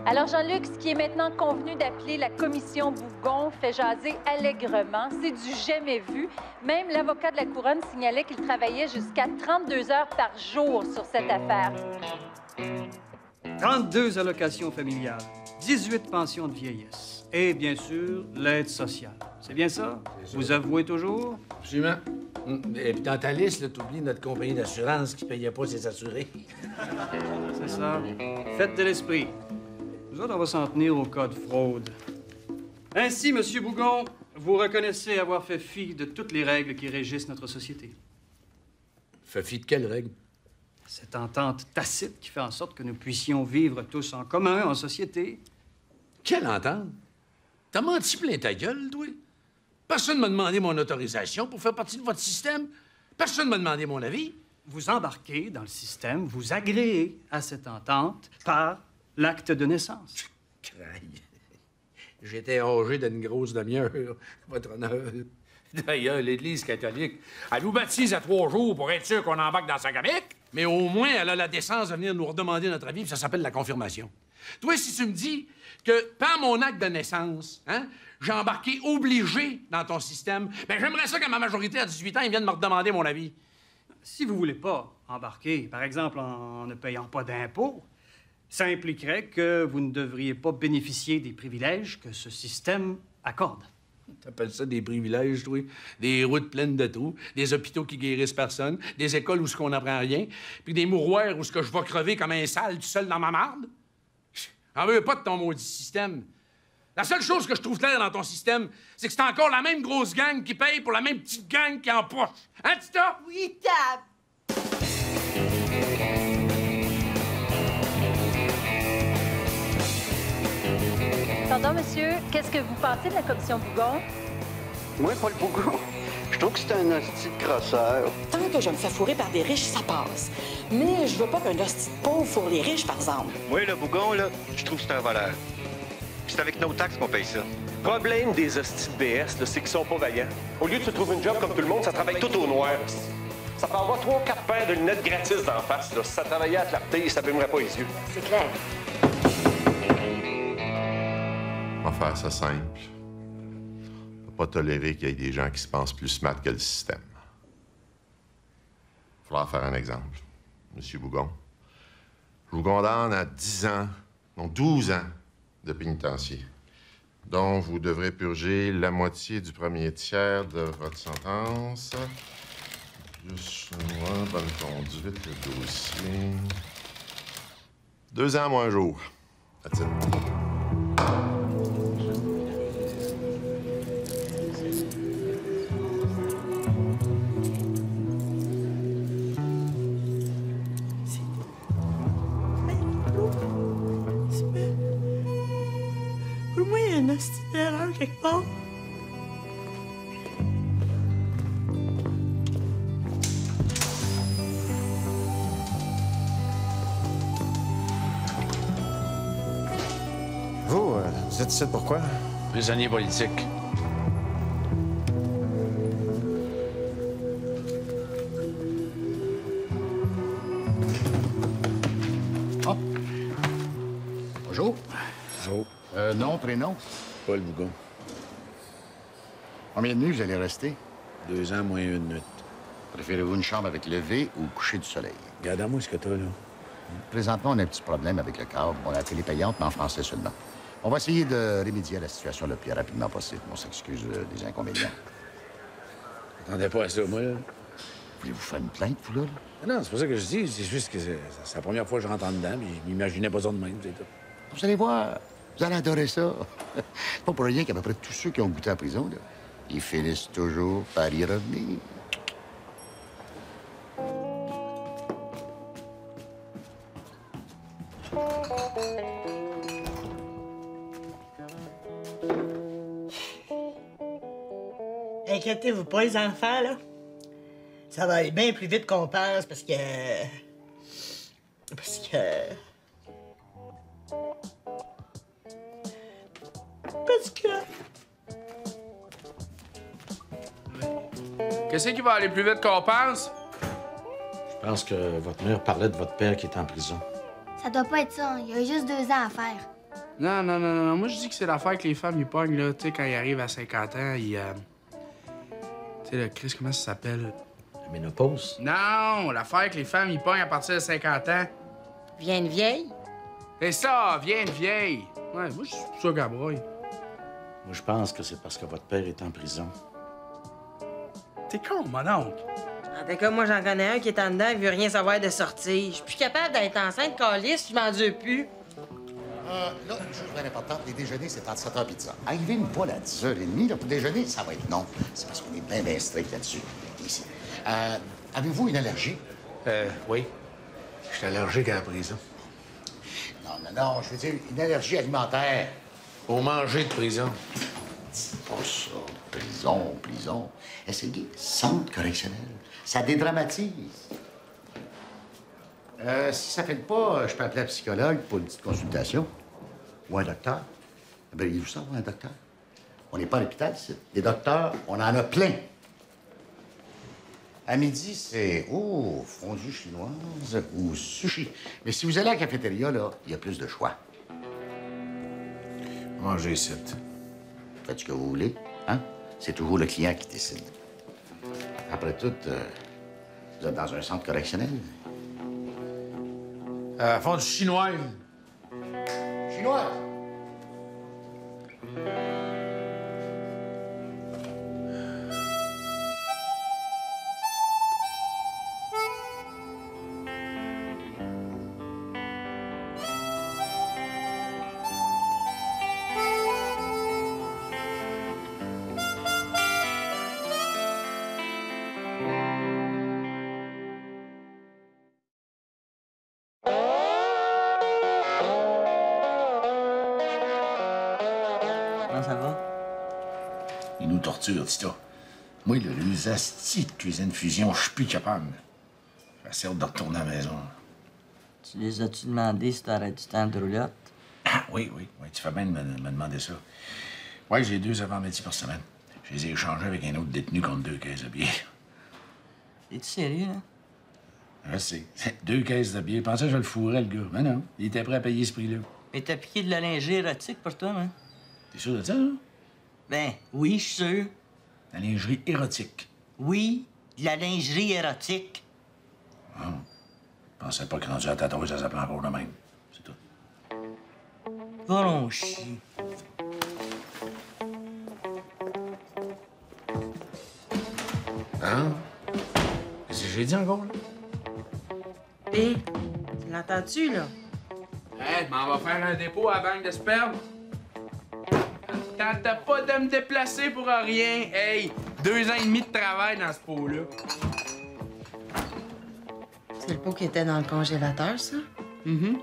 Alors, Jean-Luc, ce qui est maintenant convenu d'appeler la commission Bougon fait jaser allègrement. C'est du jamais vu. Même l'avocat de la Couronne signalait qu'il travaillait jusqu'à 32 heures par jour sur cette affaire. 32 allocations familiales, 18 pensions de vieillesse et, bien sûr, l'aide sociale. C'est bien ça? Vous avouez toujours? Absolument. Et puis dans ta liste, tu oublies notre compagnie d'assurance qui payait pas ses assurés. C'est ça. Faites de l'esprit. Nous autres, on va s'en tenir au cas de fraude. Ainsi, M. Bougon, vous reconnaissez avoir fait fi de toutes les règles qui régissent notre société. Fait fi de quelles règles? Cette entente tacite qui fait en sorte que nous puissions vivre tous en commun, en société. Quelle entente? T'as menti plein ta gueule, toi? Personne ne m'a demandé mon autorisation pour faire partie de votre système. Personne ne m'a demandé mon avis. Vous embarquez dans le système, vous agréez à cette entente par l'acte de naissance. Craille. J'étais âgé d'une grosse demi-heure, votre honneur. D'ailleurs, l'Église catholique, elle nous baptise à 3 jours pour être sûr qu'on embarque dans sa gamique. Mais au moins, elle a la décence de venir nous redemander notre avis, puis ça s'appelle la confirmation. Toi, si tu me dis que, par mon acte de naissance, hein, j'ai embarqué obligé dans ton système, bien, j'aimerais ça qu'à ma majorité, à 18 ans, ils viennent me redemander mon avis. Si vous voulez pas embarquer, par exemple, en ne payant pas d'impôts, ça impliquerait que vous ne devriez pas bénéficier des privilèges que ce système accorde. T'appelles ça des privilèges, toi? Des routes pleines de trous, des hôpitaux qui guérissent personne, des écoles où ce qu'on n'apprend rien, puis des mouroirs où ce que je vais crever comme un sale tout seul dans ma marde? J'en veux pas de ton maudit système. La seule chose que je trouve claire dans ton système, c'est que c'est encore la même grosse gang qui paye pour la même petite gang qui empoche. Hein, Tita? Oui, Tab. Pardon, monsieur, qu'est-ce que vous pensez de la commission Bougon? Moi, Paul Bougon, je trouve que c'est un hostie de crosseur. Tant que je me fais fourrer par des riches, ça passe. Mais je veux pas qu'un hostie de pauvre fourre les riches, par exemple. Moi, le Bougon, là, je trouve que c'est un voleur. Puis c'est avec nos taxes qu'on paye ça. Le problème des hosties de BS, là, c'est qu'ils sont pas vaillants. Au lieu de se trouver une job comme tout le monde, ça travaille tout au noir. Ça peut avoir 3 ou 4 paires de lunettes gratis d'en face. Là. Si ça travaillait à clarté, ça n'abîmerait pas les yeux. C'est clair. On va faire ça simple. On ne peut pas tolérer qu'il y ait des gens qui se pensent plus smart que le système. Il va falloir faire un exemple. Monsieur Bougon, je vous condamne à 10 ans, non 12 ans de pénitencier, dont vous devrez purger la moitié du premier tiers de votre sentence. Plus moi, bonne conduite, le dossier. 2 ans, moins un jour. That's it. Pour moi, il y a une hostie d'erreur quelque part. Vous êtes ici pourquoi? Prisonnier politique. Oh. Bonjour. Bonjour. Nom, prénom? Paul Bougon. Combien de nuits vous allez rester? 2 ans, moins 1 minute. Préférez-vous une chambre avec lever ou coucher du soleil? Regarde-moi ce que t'as, là. Présentement, on a un petit problème avec le câble. On a la télé payante, mais en français seulement. On va essayer de remédier à la situation le plus rapidement possible. On s'excuse des inconvénients. J'attendais pas à ça, moi, là. Voulez-vous faire une plainte, vous, là? Non, c'est pas ça que je dis. C'est juste que c'est la première fois que je rentre en dedans, puis je m'imaginais pas ça de même, c'est tout. Vous allez voir, vous allez adorer ça. C'est pas pour rien qu'à peu près tous ceux qui ont goûté en prison, là, ils finissent toujours par y revenir. Inquiétez-vous pas, les enfants, là. Ça va aller bien plus vite qu'on pense, parce que... Qu'est-ce qui va aller plus vite qu'on pense? Je pense que votre mère parlait de votre père qui est en prison. Ça doit pas être ça. Il y a juste 2 ans à faire. Non, non, non, non. Moi, je dis que c'est l'affaire que les femmes, ils pognent, là. Tu sais, quand ils arrivent à 50 ans, ils... Tu sais, le Chris, comment ça s'appelle? La ménopause? Non, l'affaire que les femmes, ils pognent à partir de 50 ans. Viens une vieille? C'est ça, viens une vieille. Ouais, moi, je suis ça gabrouille. Moi, je pense que c'est parce que votre père est en prison. T'es con, mon oncle. En tout cas, moi, j'en connais un qui est en dedans, il veut rien savoir de sortir. Je suis plus capable d'être enceinte, calisse, je m'en veux plus. Là, une chose bien importante, les déjeuners, c'est entre 7h et 10h. Arrivez-nous pas là, à 10h30, là, pour déjeuner, ça va être non. C'est parce qu'on est bien strict là-dessus, ici. Avez-vous une allergie? Oui. Je suis allergique à la prison. Non, non, non, je veux dire une allergie alimentaire. Au manger de prison. C'est pas ça. Prison. Essayez centre correctionnel. Ça dédramatise. Si ça ne fait pas, je peux appeler un psychologue pour une petite consultation. Ou un docteur. Ben, il vous ça, un docteur? On n'est pas à l'hôpital, ici. Des docteurs, on en a plein. À midi, c'est fondue chinoise ou sushi. Mais si vous allez à la cafétéria, là, il y a plus de choix. Mangez ici. Faites ce que vous voulez, hein? C'est toujours le client qui décide. Après tout, vous êtes dans un centre correctionnel. Fondue chinoise. Chinoise? Ça va? Ils nous torturent, Tita. Moi, là, les astis de cuisine fusion, je suis plus capable. J'ai assez hâte de retourner à la maison. Tu les as-tu demandé si t'aurais du temps de roulotte? Ah, oui. Tu fais bien de me demander ça. Oui, j'ai 2 avant-midi par semaine. Je les ai échangés avec un autre détenu contre 2 caisses de bière. Es-tu sérieux, là? Je sais. 2 caisses de bière. Je pensais que je le fourrais, le gars. Mais non, il était prêt à payer ce prix-là. Mais t'as piqué de la lingerie érotique pour toi, hein? T'es sûr de ça, là? Ben, oui, je suis sûr. La lingerie érotique. Oui, de la lingerie érotique. Ah. Je pensais pas que rendu à tatouage, ça s'appelait encore de même. C'est tout. Va donc chier. Hein? Qu'est-ce que j'ai dit encore, là? Hé, tu l'entends-tu, là? Hey, m'en va faire un dépôt à la banque de sperme. T'as pas de me déplacer pour rien. Hey, 2 ans et demi de travail dans ce pot-là. C'est le pot qui était dans le congélateur, ça? Mm-hmm.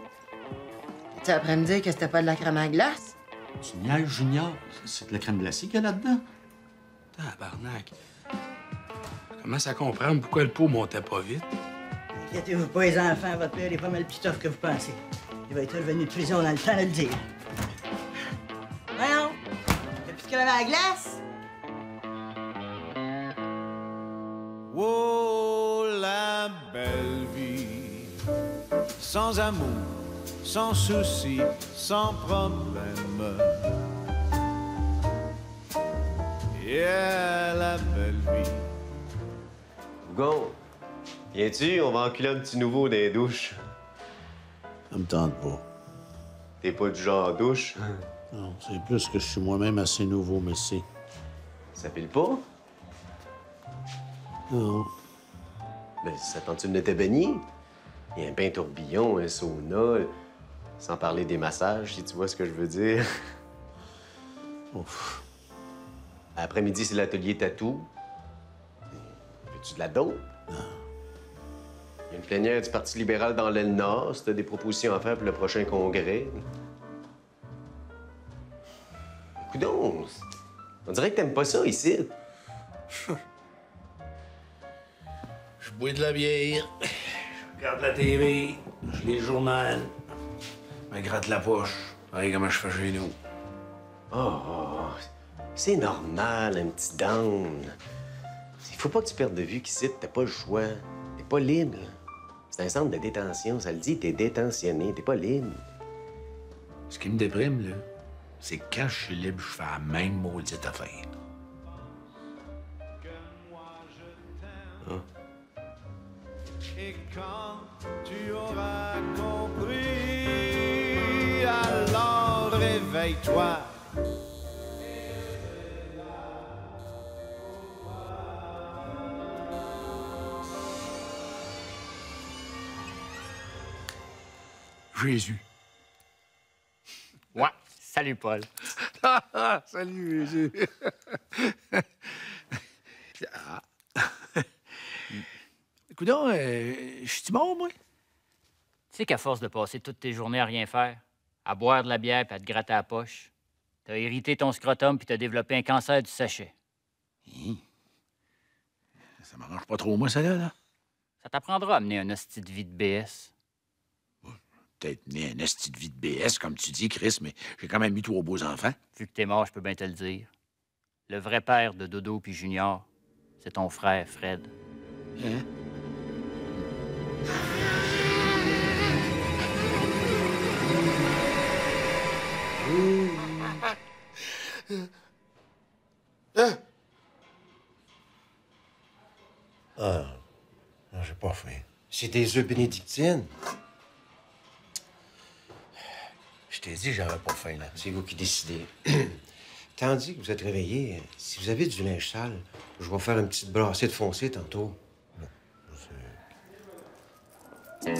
Tu après me dire que c'était pas de la crème à glace? Tu niaises, Junior. C'est de la crème glacée qu'il y a là-dedans. Tabarnak. Je commence à comprendre pourquoi le pot montait pas vite. Inquiétez-vous pas, les enfants, votre père est pas mal plus tough que vous pensez. Il va être revenu de prison dans le temps de le dire. Voyons! Y'a plus de crème à glace? Oh, la belle vie, sans amour, sans souci, sans problème. Yeah, la belle vie. Hugo, viens-tu? On va enculer un petit nouveau des douches. Ça me tente pas. T'es pas du genre douche? Non, c'est plus que je suis moi-même assez nouveau, mais c'est... Ça pile pas? Non. Ben, ça tente-tu de me te baigner? Il y a un bain tourbillon, un sauna, sans parler des massages, si tu vois ce que je veux dire. Ouf. Après-midi, c'est l'atelier tatou. Veux-tu de la dope? Non. Il y a une plénière du Parti libéral dans l'aile nord, si t'as des propositions à faire pour le prochain congrès. Coudon, on dirait que t'aimes pas ça ici. Je bois de la bière, je regarde la TV, je lis le journal, je me gratte la poche. Regarde comment je fais chez nous. Oh, c'est normal, un petit down. Il faut pas que tu perdes de vue qu'ici, t'as pas le choix. T'es pas libre. C'est un centre de détention, ça le dit, t'es détentionné, t'es pas libre. Ce qui me déprime, là, c'est que quand je suis libre, je fais la même maudite affaire. Ah. Et quand tu auras compris, alors réveille-toi. Jésus. Ouais. Salut, Paul. Salut, Jésus. Coudonc, je suis mort, moi? Tu sais qu'à force de passer toutes tes journées à rien faire, à boire de la bière puis à te gratter la poche, t'as irrité ton scrotum puis t'as développé un cancer du sachet. Ça m'arrange pas trop, moi, ça, là. Ça t'apprendra à mener un hostie de vie de BS. Peut-être né un esti de vie de BS, comme tu dis, Chris, mais j'ai quand même eu 3 beaux enfants. Vu que t'es mort, je peux bien te le dire. Le vrai père de Dodo puis Junior, c'est ton frère, Fred. Hein? Ah, non, j'ai pas faim. C'est des œufs bénédictines. Je t'ai dit que j'avais pas faim, là. C'est vous qui décidez. Tandis que vous êtes réveillés, si vous avez du linge sale, je vais faire une petite brassée de foncé tantôt. Tu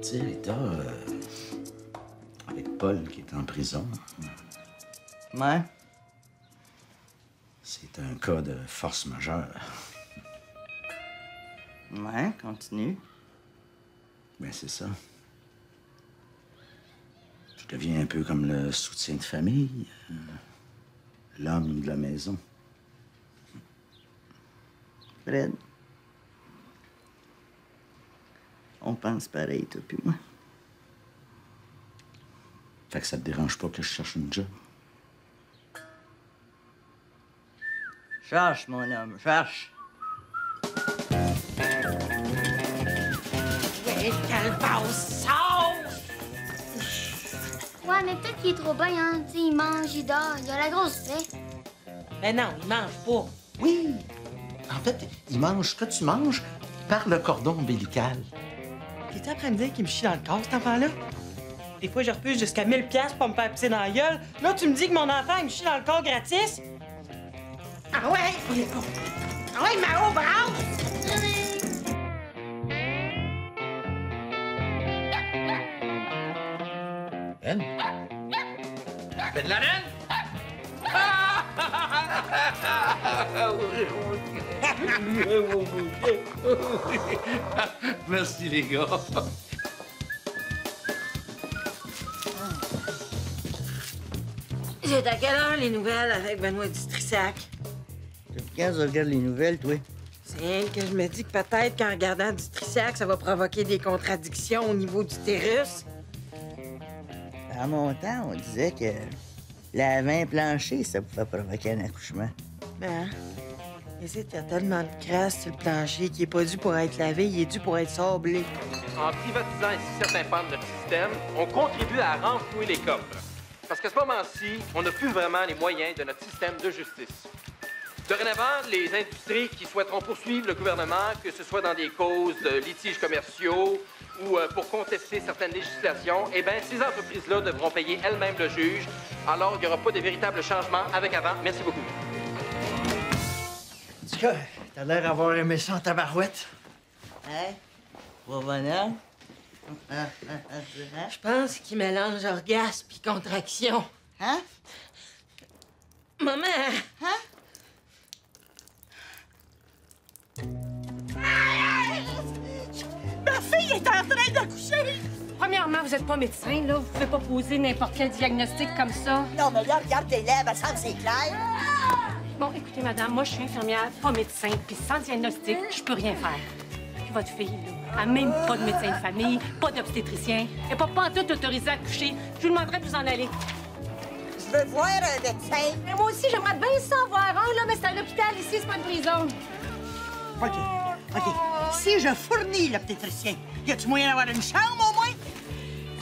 sais, Rita, avec Paul qui est en prison. Ouais. C'est un cas de force majeure. Ouais, continue. Ben, c'est ça. Je deviens un peu comme le soutien de famille, l'homme de la maison. Fred. On pense pareil, toi puis moi. Fait que ça te dérange pas que je cherche une job? Cherche, mon homme, cherche. Ouais, calvasse, sort! Ouais, mais peut-être qu'il est trop bien, hein. Tu sais, il mange, il dort, il a la grosse paix. Mais non, il mange pas. Oui. En fait, il mange ce que tu manges par le cordon ombilical. T'es-tu en train de dire qu'il me chie dans le corps, cet enfant-là? Des fois, je repousse jusqu'à 1000 $ pour me faire pisser dans la gueule. Là, tu me dis que mon enfant, il me chie dans le corps gratis? Ah ouais? Ah ouais, Mao, bravo! Ben? Ben Laden? Merci, les gars. C'est à quelle heure, les nouvelles, avec Benoît Distrissac? Regarde, regarde les nouvelles, toi. C'est elle que je me dis que peut-être qu'en regardant Distrissac, ça va provoquer des contradictions au niveau du utérus. En mon temps, on disait que laver un plancher, ça pouvait provoquer un accouchement. Ben, ici, il y a tellement de crasse sur le plancher qui est pas dû pour être lavé, il est dû pour être sablé. En privatisant ainsi certains pans de notre système, on contribue à renflouer les coffres. Parce qu'à ce moment-ci, on n'a plus vraiment les moyens de notre système de justice. Dorénavant, les industries qui souhaiteront poursuivre le gouvernement, que ce soit dans des causes de litiges commerciaux ou pour contester certaines législations, eh bien, ces entreprises-là devront payer elles-mêmes le juge. Alors, il n'y aura pas de véritable changement avec avant. Merci beaucoup. En tout cas, t'as l'air d'avoir aimé ça en tabarouette. Hein? Pas bonheur? Je pense qu'il mélange orgasme puis contraction. Hein? Maman! Hein? Ma fille est en train d'accoucher! Premièrement, vous n'êtes pas médecin, là. Vous pouvez pas poser n'importe quel diagnostic comme ça. Non, mais là, regarde tes lèvres, ça c'est clair. Bon, écoutez, madame, moi, je suis infirmière, pas médecin, puis sans diagnostic, je peux rien faire. Puis votre fille, là, elle n'a même pas de médecin de famille, pas d'obstétricien. Elle n'est pas en tout autorisée à coucher. Je vous demanderais de vous en aller. Je veux voir un médecin. Mais moi aussi, j'aimerais bien ça en voir un, là, mais c'est un hôpital ici, c'est pas une prison. OK. OK. Si je fournis l'obstétricien, y a-tu moyen d'avoir une chambre, au moins?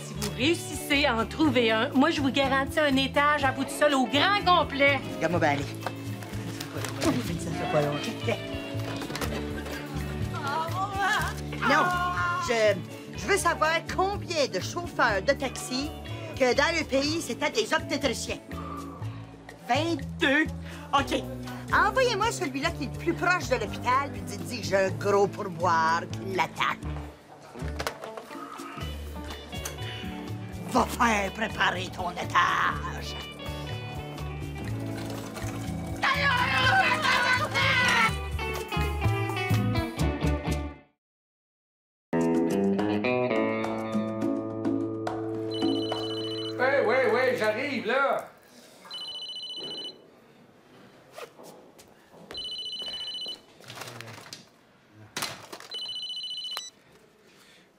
Si vous réussissez à en trouver un, moi, je vous garantis un étage à bout de sol au grand complet. Regarde-moi bien aller. Ça fait pas long. Non, je veux savoir combien de chauffeurs de taxi que dans le pays, c'était des obstétriciens. 22. OK. Envoyez-moi celui-là qui est le plus proche de l'hôpital, puis dites-y que j'ai un gros pourboire qui l'attaque. Va faire préparer ton étage. Oui, j'arrive, là.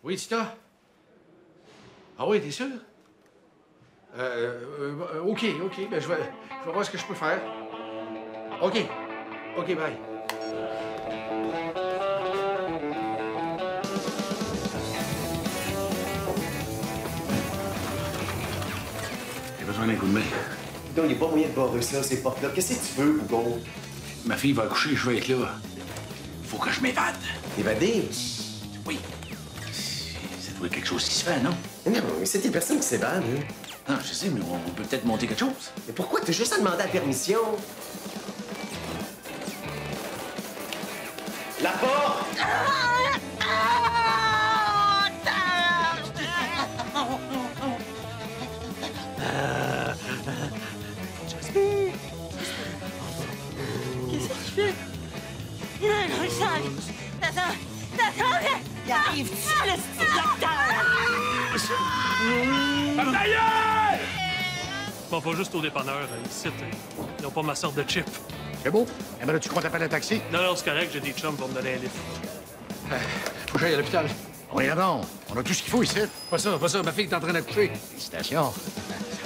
Oui, Tita? Ah oui, t'es sûr? OK, ben je vais voir ce que je peux faire. OK, bye. J'ai besoin d'un coup de main. Donc, il n'y a pas moyen de barrer ça, ces portes-là. Qu'est-ce que tu veux, Bougon? Ma fille va accoucher, je vais être là. Faut que je m'évade. Évader? Oui. Ça doit être quelque chose qui se fait, non? Non, mais c'est des personnes qui s'évadent. Non, je sais, mais on peut peut-être monter quelque chose. Mais pourquoi? T'as juste à demander la permission. La porte! Qu'est-ce que tu fais? Attends! Il arrive-tu, le style docteur? Bon, va juste au dépanneur, ici. Ils n'ont pas ma sorte de chip. C'est beau. Eh ben là, tu comptes appeler un taxi? Non, c'est correct, j'ai des chums pour me donner un lift. Faut que j'aille à l'hôpital. Voyons donc. On a tout ce qu'il faut ici. Pas ça. Ma fille est en train d'accoucher. Félicitations.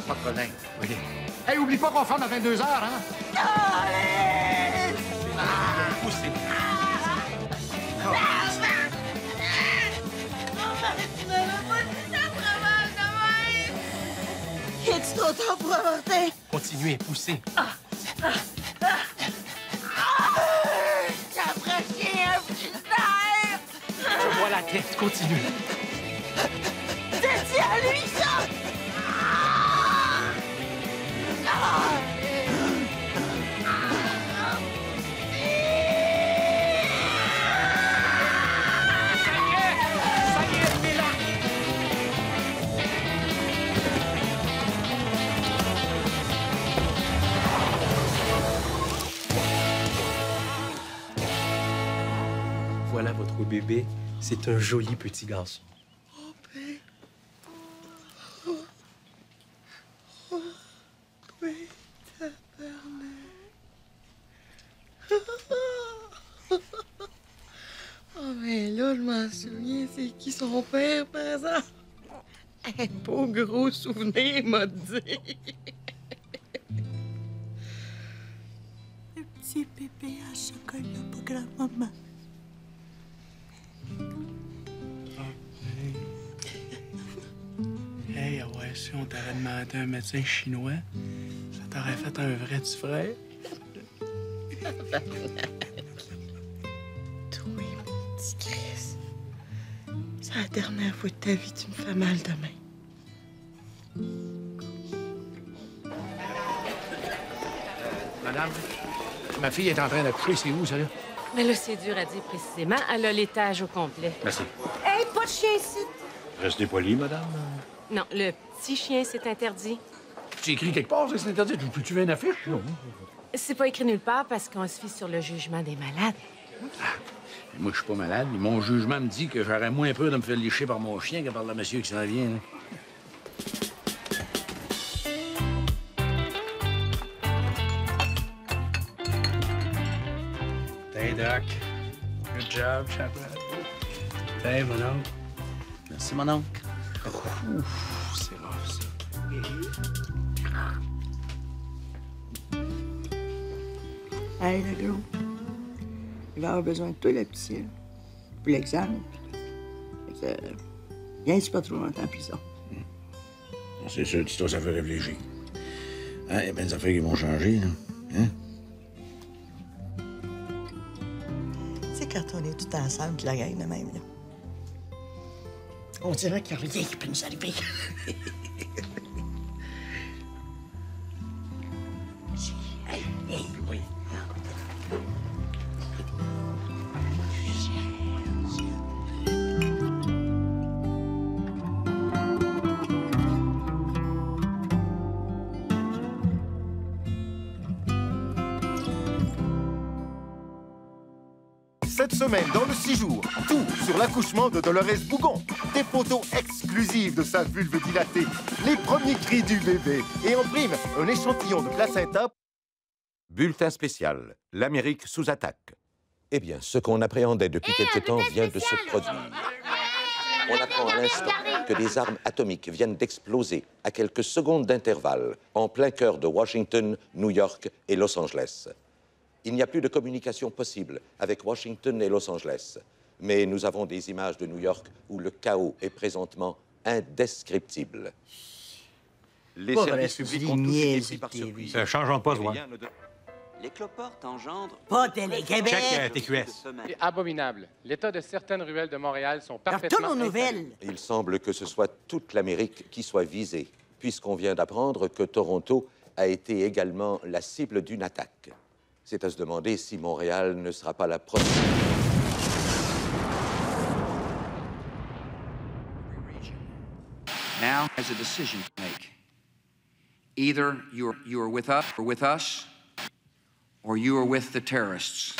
Pas de problème. OK. Hey, oublie pas qu'on ferme à 22h, hein? Poussez. Es-tu trop tard pour avorter? Continuez, poussez. J'apprécie un petit air! Je vois la tête, continue. C'est à lui, ça! Voilà votre bébé. C'est un joli petit garçon. Oh, mais là, je m'en souviens, c'est qui son père, par exemple? Un beau gros souvenir, m'a dit. Le petit bébé à chocolat pour grand-maman. Hey, ouais, si on t'aurait demandé un médecin chinois, ça t'aurait fait un vrai petit frère. Toi, mon petit Chris, c'est la dernière fois de ta vie que tu me fais mal demain. Madame, ma fille est en train d'accoucher. C'est où, ça, là? Mais là, c'est dur à dire précisément. Elle a l'étage au complet. Merci. Hey, pas de chien ici! Restez poli, madame. Non, le petit chien, c'est interdit. C'est écrit quelque part, ça, c'est interdit. Tu veux une affiche? Non. C'est pas écrit nulle part parce qu'on se fie sur le jugement des malades. Moi, je suis pas malade. Mon jugement me dit que j'aurais moins peur de me faire lécher par mon chien que par le monsieur qui s'en vient. Là. Hey, Doc. Good job, chaperon. Hey, mon oncle. Merci, mon oncle. Ouf, c'est rough, ça. Hey, le gros. Il va avoir besoin de toi, le petit. pour l'exemple. Fait que, viens pas trop longtemps en prison. C'est sûr, dis-toi, ça fait réfléchir. Hein, il y a bien des affaires qui vont changer, là. Hein? Tu sais, quand on est tout ensemble, puis la gang de même, là, on dirait qu'il n'y a rien qui peut nous arriver. Oui. Cette semaine, dans le 6 jours, tout sur l'accouchement de Dolores Bougon. Des photos exclusives de sa vulve dilatée, les premiers cris du bébé et en prime, un échantillon de placenta. Bulletin spécial. L'Amérique sous attaque. Eh bien, ce qu'on appréhendait depuis quelque temps vient de se produire. On apprend à l'instant que des armes atomiques viennent d'exploser à quelques secondes d'intervalle en plein cœur de Washington, New York et Los Angeles. Il n'y a plus de communication possible avec Washington et Los Angeles. Mais nous avons des images de New York où le chaos est présentement indescriptible. Les services publics ont tous été pris par surprise. Ça change pas, toi. Les cloportes engendrent... Pas Télé-Québec! Check TQS. C'est abominable. L'état de certaines ruelles de Montréal sont Retourne parfaitement... aux nouvelles! Il semble que ce soit toute l'Amérique qui soit visée, puisqu'on vient d'apprendre que Toronto a été également la cible d'une attaque. C'est à se demander si Montréal ne sera pas la prochaine. Now has a decision to make. Either you are with us, or you are with the terrorists.